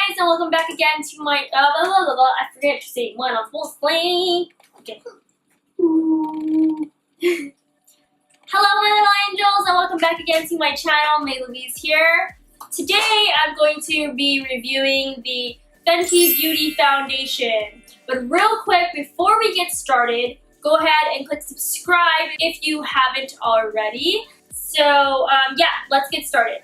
guys, and welcome back again to my I forget to say when I'm supposed to play. Okay. Hello, my little angels, and welcome back again to my channel. May Louise here. Today, I'm going to be reviewing the Fenty Beauty Foundation. But real quick, before we get started, go ahead and click subscribe if you haven't already. So, yeah, let's get started.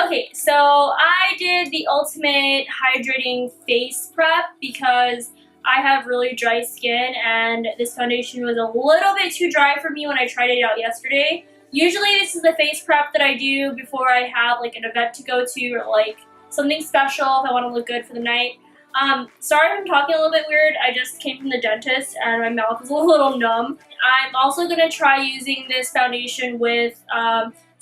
Okay, so I did the ultimate hydrating face prep because I have really dry skin and this foundation was a little bit too dry for me when I tried it out yesterday. Usually this is the face prep that I do before I have like an event to go to or like something special if I want to look good for the night. Sorry if I'm talking a little bit weird. I just came from the dentist and my mouth is a little numb. I'm also going to try using this foundation with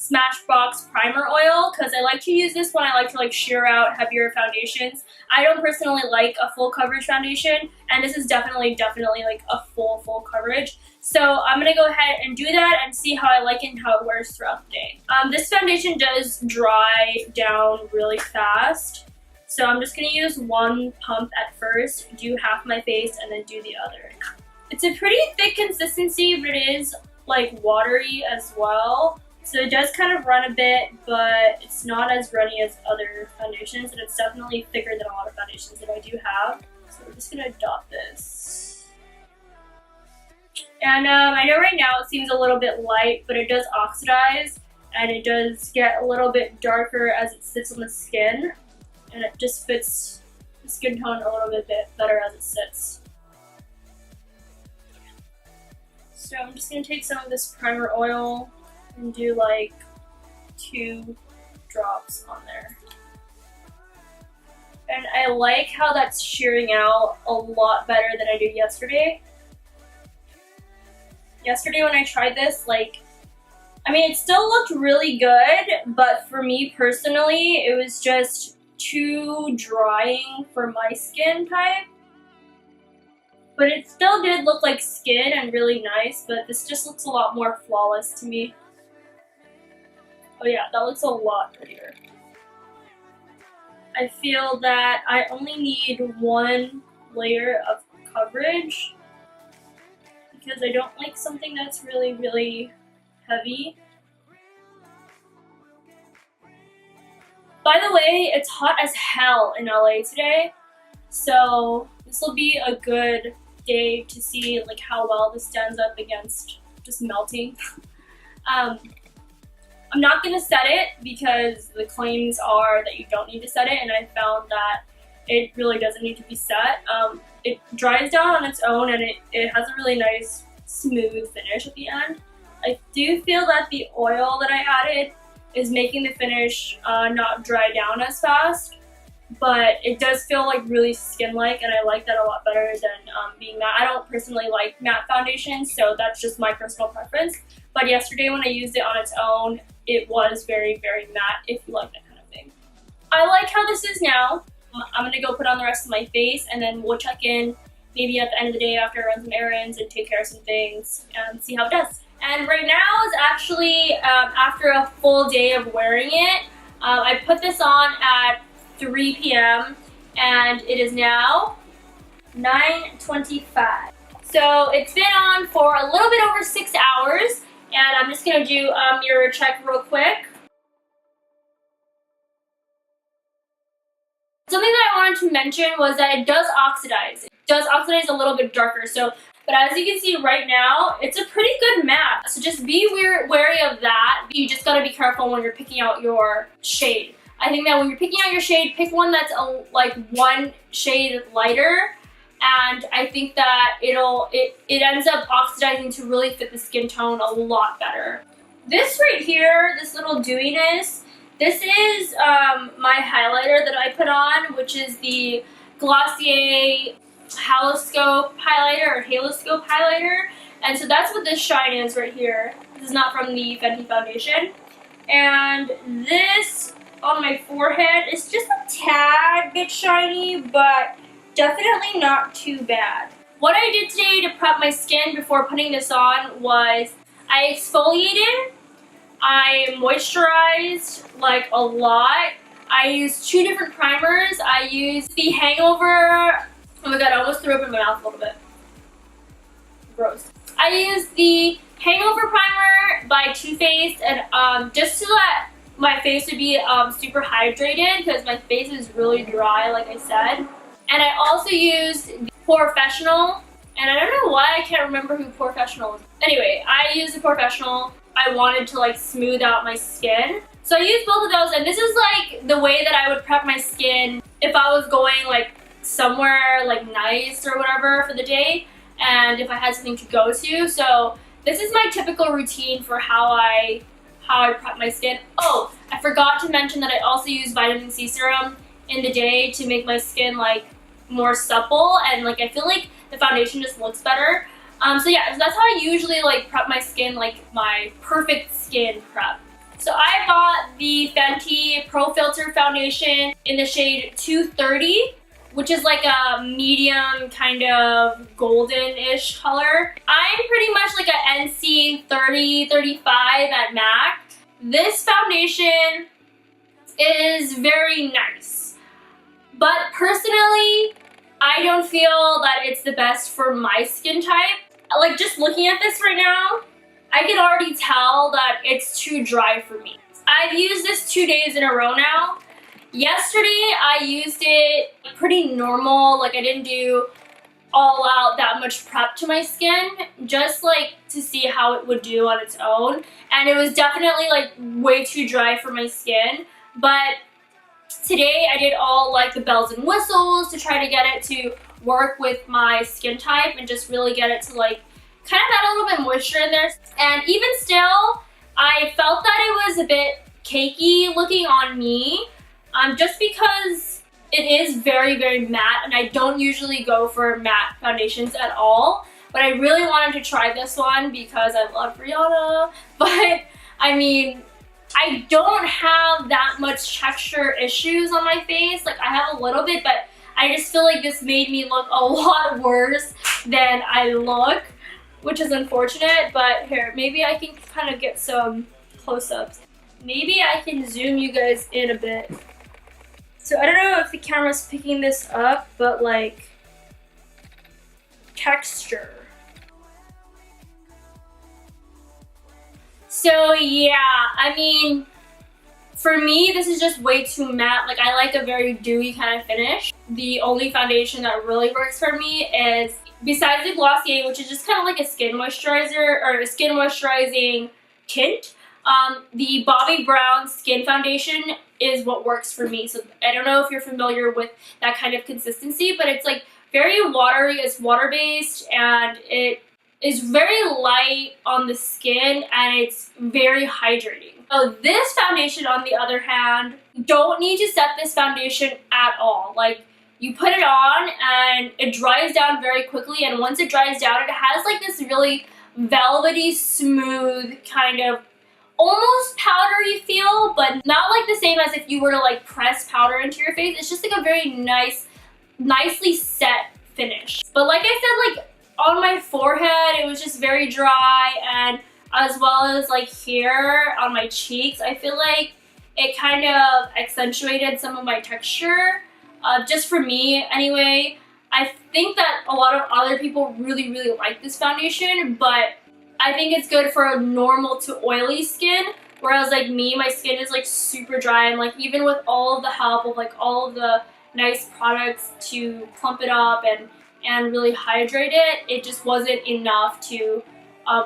Smashbox primer oil because I like to use this when I like to like sheer out heavier foundations. I don't personally like a full coverage foundation, and this is definitely like a full coverage. So I'm gonna go ahead and do that and see how I like it and how it wears throughout the day. This foundation does dry down really fast, so I'm just gonna use one pump at first, do half my face, and then do the other. It's a pretty thick consistency, but it is like watery as well. So it does kind of run a bit, but it's not as runny as other foundations, and it's definitely thicker than a lot of foundations that I do have. So we're just going to dot this. And I know right now it seems a little bit light, but it does oxidize, and it does get a little bit darker as it sits on the skin, and it just fits the skin tone a little bit better as it sits. So I'm just going to take some of this primer oil and do like 2 drops on there. And I like how that's shearing out a lot better than I did yesterday. Yesterday when I tried this, like, I mean, it still looked really good, but for me personally, it was just too drying for my skin type. But it still did look like skin and really nice, but this just looks a lot more flawless to me. Oh yeah, that looks a lot prettier. I feel that I only need 1 layer of coverage because I don't like something that's really heavy. By the way, it's hot as hell in LA today, so this will be a good day to see like how well this stands up against just melting. I'm not going to set it because the claims are that you don't need to set it, and I found that it really doesn't need to be set. It dries down on its own, and it has a really nice smooth finish at the end. I do feel that the oil that I added is making the finish not dry down as fast, but it does feel like really skin-like, and I like that a lot better than being matte. I don't personally like matte foundations, so that's just my personal preference. But yesterday when I used it on its own, it was very matte, if you like that kind of thing. I like how this is now. I'm going to go put on the rest of my face, and then we'll check in maybe at the end of the day after I run some errands and take care of some things and see how it does. And right now is actually after a full day of wearing it. I put this on at 3 p.m. and it is now 9:25. So it's been on for a little bit over 6 hours, and I'm just gonna do a mirror check real quick. Something that I wanted to mention was that it does oxidize. It does oxidize a little bit darker. So, but as you can see right now, it's a pretty good matte. So just be wary of that. You just gotta be careful when you're picking out your shade. I think that when you're picking out your shade, pick one that's like 1 shade lighter, and I think that it ends up oxidizing to really fit the skin tone a lot better. This right here, this little dewiness, this is my highlighter that I put on, which is the Glossier Haloscope highlighter, and so that's what this shine is right here. This is not from the Fenty foundation, and this on my forehead is just a tad bit shiny, but definitely not too bad. What I did today to prep my skin before putting this on was I exfoliated, I moisturized like a lot, I use 2 different primers. I use the Hangover. Oh my god, I almost threw up in my mouth a little bit. Gross. I use the Hangover primer by Too Faced, and just so that my face would be super hydrated, because my face is really dry, like I said. And I also used the Professional, and I don't know why I can't remember who Professional is. Anyway, I used the Professional. I wanted to like smooth out my skin. So I used both of those, and this is like the way that I would prep my skin if I was going like somewhere like nice or whatever for the day, and if I had something to go to. So this is my typical routine for how I prep my skin. Oh, I forgot to mention that I also use vitamin C serum in the day to make my skin like more supple, and like I feel like the foundation just looks better. So yeah, so that's how I usually like prep my skin, like my perfect skin prep. So I bought the Fenty Pro Filter foundation in the shade 230, which is like a medium kind of golden-ish color. I'm pretty much like a NC 30-35 at MAC. This foundation is very nice, but personally, I don't feel that it's the best for my skin type. Like, just looking at this right now, I can already tell that it's too dry for me. I've used this 2 days in a row now. Yesterday, I used it pretty normal. Like, I didn't do all out that much prep to my skin, just like to see how it would do on its own. And it was definitely like way too dry for my skin. But today, I did all like the bells and whistles to try to get it to work with my skin type and just really get it to like kind of add a little bit of moisture in there. And even still, I felt that it was a bit cakey looking on me, just because it is very, very matte, and I don't usually go for matte foundations at all. But I really wanted to try this one because I love Rihanna. But I mean, I don't have that much texture issues on my face. Like, I have a little bit, but I just feel like this made me look a lot worse than I look, which is unfortunate. But here, maybe I can kind of get some close-ups. Maybe I can zoom you guys in a bit. So I don't know if the camera's picking this up, but like texture. So yeah, I mean, for me, this is just way too matte. Like, I like a very dewy kind of finish. The only foundation that really works for me is, besides the Glossier, which is just kind of like a skin moisturizer or a skin moisturizing tint, the Bobbi Brown Skin Foundation is what works for me. So I don't know if you're familiar with that kind of consistency, but it's like very watery. It's water-based, and it is very light on the skin, and it's very hydrating. So this foundation, on the other hand, you don't need to set this foundation at all. Like, you put it on and it dries down very quickly, and once it dries down, it has like this really velvety, smooth kind of almost powdery feel, but not like the same as if you were to like press powder into your face. It's just like a very nice, nicely set finish. But like I said, like on my forehead, it was just very dry, and as well as like here on my cheeks, I feel like it kind of accentuated some of my texture, just for me anyway. I think that a lot of other people really, really like this foundation, but I think it's good for a normal to oily skin, whereas like me, my skin is like super dry, and like even with all of the help of like all of the nice products to plump it up and really hydrate it, it just wasn't enough to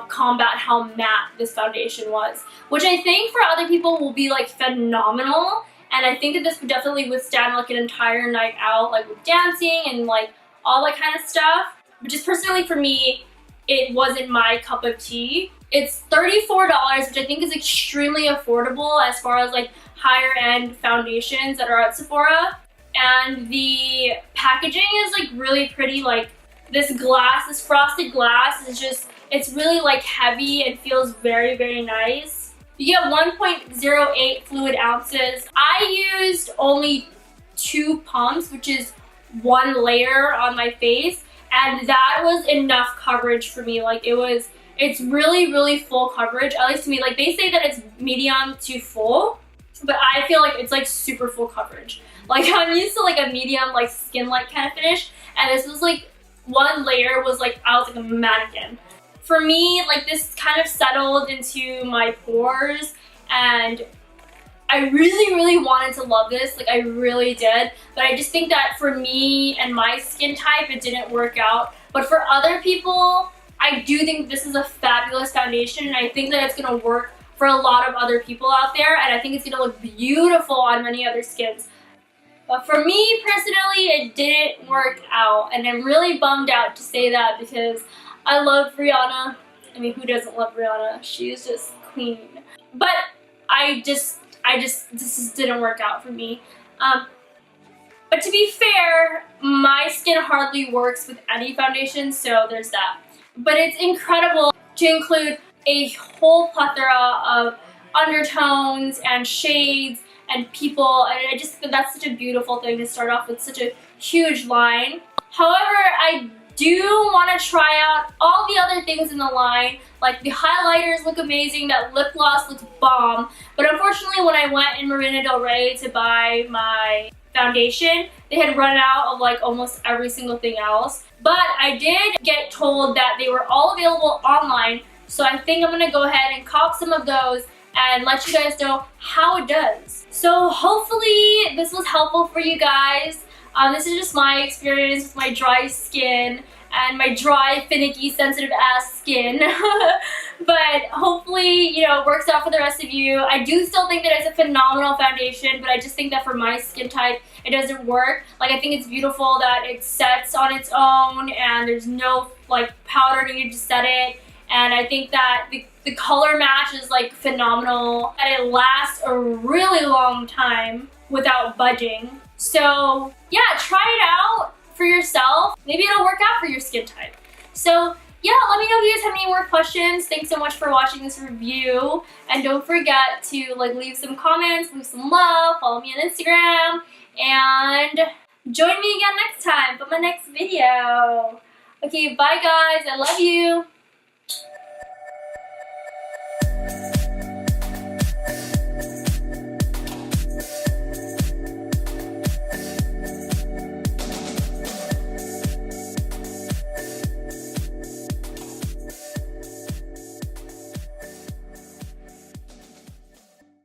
combat how matte this foundation was, which I think for other people will be like phenomenal. And I think that this would definitely withstand like an entire night out, like with dancing and like all that kind of stuff. But just personally for me, it wasn't my cup of tea. It's $34, which I think is extremely affordable as far as like higher end foundations that are at Sephora. And the packaging is like really pretty. Like this glass, this frosted glass is just, it's really like heavy and feels very, very nice. You get 1.08 fluid ounces. I used only 2 pumps, which is 1 layer on my face, and that was enough coverage for me. Like it's really, really full coverage, at least to me. Like they say that it's medium to full, but I feel like it's like super full coverage. Like I'm used to like a medium like skin light kind of finish, and this was like one layer was like I was like a mannequin. For me, like this kind of settled into my pores, and I really wanted to love this, like I really did, but I just think that for me and my skin type, it didn't work out. But for other people, I do think this is a fabulous foundation, and I think that it's gonna work for a lot of other people out there, and I think it's gonna look beautiful on many other skins. But for me personally, it didn't work out, and I'm really bummed out to say that because I love Rihanna. I mean, who doesn't love Rihanna? She's just queen. But this just didn't work out for me. But to be fair, my skin hardly works with any foundation, so there's that. But it's incredible to include a whole plethora of undertones and shades and people, and I just think that's such a beautiful thing to start off with such a huge line. However, I do want to try out all the other things in the line. Like the highlighters look amazing, that lip gloss looks bomb, but unfortunately when I went in Rihanna-dry to buy my foundation, they had run out of like almost every single thing else. But I did get told that they were all available online, so I think I'm gonna go ahead and cop some of those and let you guys know how it does. So hopefully this was helpful for you guys. This is just my experience with my dry skin and my dry, finicky, sensitive ass skin. But hopefully, you know, it works out for the rest of you. I do still think that it's a phenomenal foundation, but I just think that for my skin type, it doesn't work. Like, I think it's beautiful that it sets on its own and there's no like powder needed to set it. And I think that the color match is like phenomenal, and it lasts a really long time without budging. So yeah, try it out for yourself. Maybe it'll work out for your skin type. So yeah, let me know if you guys have any more questions. Thanks so much for watching this review, and don't forget to like leave some comments, leave some love, follow me on Instagram, and join me again next time for my next video. Okay, bye guys, I love you.